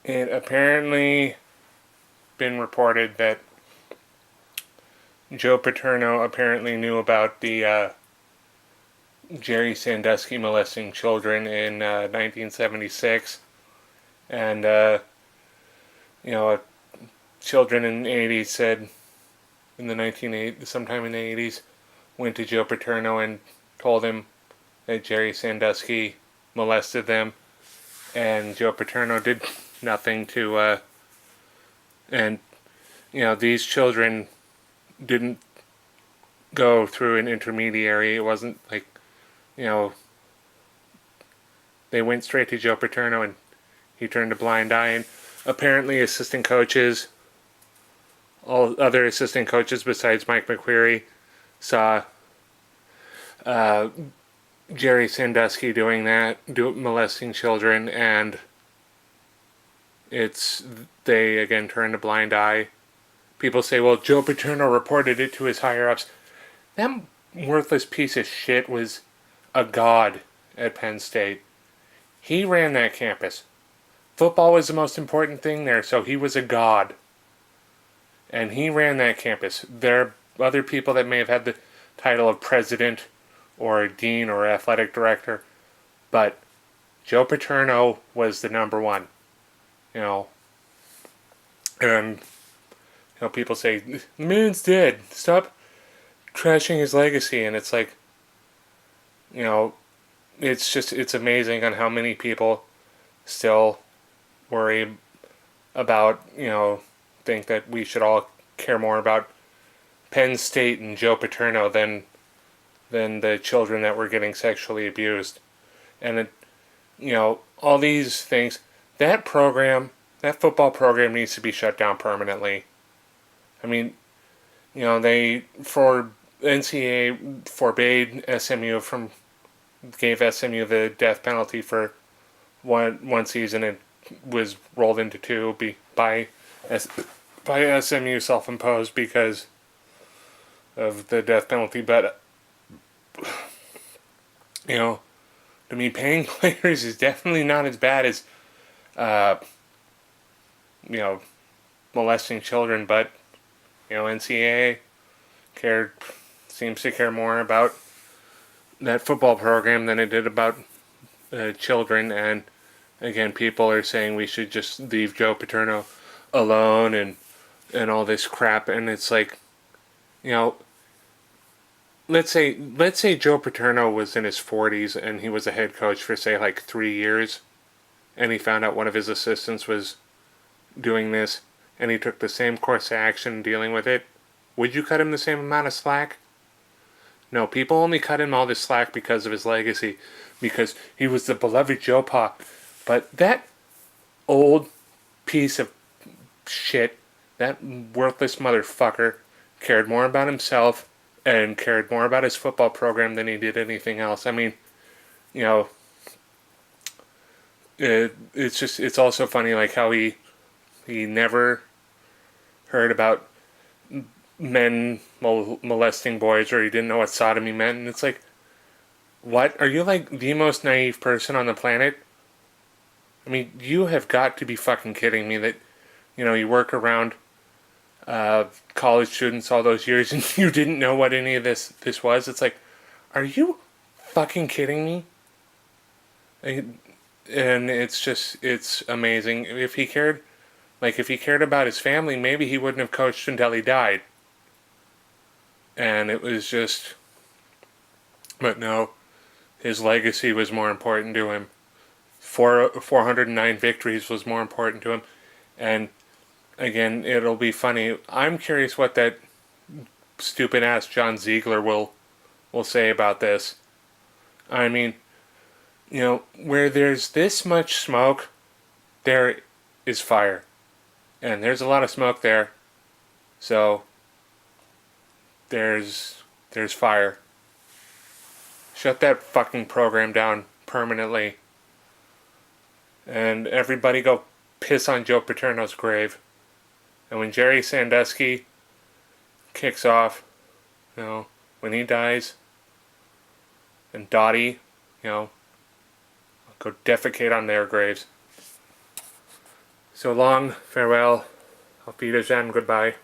It apparently been reported that Joe Paterno apparently knew about the Jerry Sandusky molesting children in 1976, and you know, children in the 80s said in the 1980s, sometime in the 80s, went to Joe Paterno and told him that Jerry Sandusky molested them, and Joe Paterno did nothing to, and these children didn't go through an intermediary. It wasn't like, you know, they went straight to Joe Paterno and he turned a blind eye. And apparently, assistant coaches, all other assistant coaches besides Mike McQuarrie, saw uh, Jerry Sandusky doing that, molesting children, and they again turned a blind eye. People say, well, Joe Paterno reported it to his higher ups. That worthless piece of shit was a god at Penn State. He ran that campus. Football was the most important thing there, so he was a god. And he ran that campus. There are other people that may have had the title of president or dean or athletic director, but Joe Paterno was the number one. You know, and people say, the man's dead. Stop trashing his legacy. And it's like, you know, it's amazing on how many people still worry about, think that we should all care more about Penn State and Joe Paterno than the children that were getting sexually abused. And all these things, that football program needs to be shut down permanently. I mean, NCAA forbade SMU gave SMU the death penalty for one season. It was rolled into two by SMU self-imposed because of the death penalty. But to me, paying players is definitely not as bad as molesting children. But NCAA seems to care more about that football program than it did about children. And again, people are saying we should just leave Joe Paterno alone and all this crap. And it's like, let's say Joe Paterno was in his 40s and he was a head coach for say like 3 years, and he found out one of his assistants was doing this, and he took the same course of action dealing with it. Would you cut him the same amount of slack? No, people only cut him all this slack because of his legacy, because he was the beloved Joe Pa. But that old piece of shit, that worthless motherfucker, cared more about himself and cared more about his football program than he did anything else. I mean, it's also funny like how he never heard about men molesting boys, or he didn't know what sodomy meant. And it's like, what? Are you like the most naive person on the planet? I mean, you have got to be fucking kidding me that, you work around college students all those years and you didn't know what any of this was. It's like, are you fucking kidding me? And it's amazing. If he cared about his family, maybe he wouldn't have coached until he died. And it was just, but no, his legacy was more important to him. 409 victories was more important to him. And again, it'll be funny. I'm curious what that stupid ass John Ziegler will say about this. I mean, where there's this much smoke, there is fire. And there's a lot of smoke there. So there's fire. Shut that fucking program down permanently. And everybody go piss on Joe Paterno's grave. And when Jerry Sandusky kicks off, when he dies, and Dottie, go defecate on their graves. So long, farewell, auf Wiedersehen, goodbye.